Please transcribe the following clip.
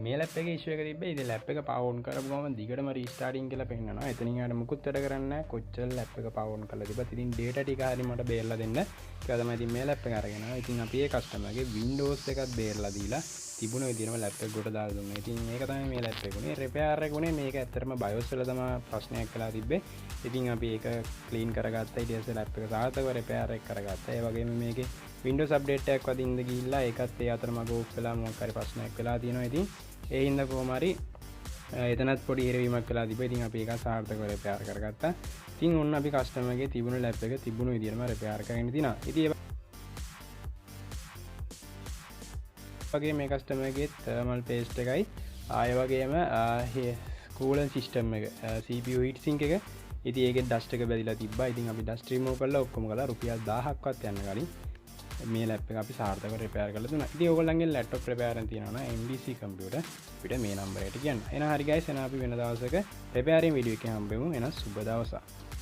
මේ ලැප් එකේ ඉෂුව එක තිබ්බේ. ඉතින් ලැප් එක පවර් ඔන් කරපු ගමන් දිගටම රීස්ටාර්ටින් කියලා පෙන්නනවා. එතනින් ආට මුකුත් වැඩ කරන්නේ නැහැ. කොච්චර ලැප් එක පවර් ඔන් කරලා තිබ්බත් ඉතින් data ටික හරි මට බේරලා දෙන්න. කියලා තමයි ඉතින් මේ ලැප් එක අරගෙන ආවා. ඉතින් අපි ඒ කස්ටමර්ගේ Windows එකත් බේරලා දීලා තිබුණ විදිහම ලැප් එක ගොඩ දාලා දුන්නා. ඉතින් මේක තමයි මේ ලැප් එක උනේ. රිපෙයාර් එක උනේ මේක ඇත්තටම BIOS වල තමයි ප්‍රශ්නයක් වෙලා තිබ්බේ. ඉතින් අපි ඒක ක්ලීන් කරගත්තා. ඊට පස්සේ ලැප් එක සාර්ථකව රිපෙයාර් එක කරගත්තා. ඒ වගේම මේකේ Windows update එකක් වදින්න ගිහිල්ලා ඒකත් ඒ අතරමඟ ඕෆ් වෙලා මොකක් හරි ප්‍රශ්නයක් වෙලා තියෙනවා. ඉතින් ඒ හින්දා කොහොම හරි එතනත් පොඩි හිරවීමක් වෙලා තිබ්බා. ඉතින් අපි ඒක සාර්ථකව රිපෙයාර් කරගත්තා. ඉතින් ඔන්න අපි කස්ටමර්ගේ තිබුණු ලැප් එක තිබුණු විදිහටම රිපෙයාර් කරගෙන තිනවා. ඉතින් වගේ මේ කස්ටමර්ගේ thermal paste එකයි ආය වගේම coolant system එක CPU heat sink එක ඉතින් ඒකේ dust එක බැදිලා තිබ්බා. ඉතින් අපි dust remove කරලා ඔක්කොම කරලා රුපියල් 1000ක්වත් යන්න කලින් මේ ලැප් එක අපි සාර්ථකව රිපෙයාර් කරලා දුන්නා. ඉතින් ඕගොල්ලන්ගේ ලැප්ටොප් රිපෙයාර් එකක් තියෙනවා නම් MDC කම්පියුටර් අපිට මේ නම්බරයට කියන්න. එහෙනම් හරි guys එහෙනම් අපි වෙන දවසක රිපෙයාරින් වීඩියෝ එකකින් හම්බෙමු. එහෙනම් සුබ දවසක්.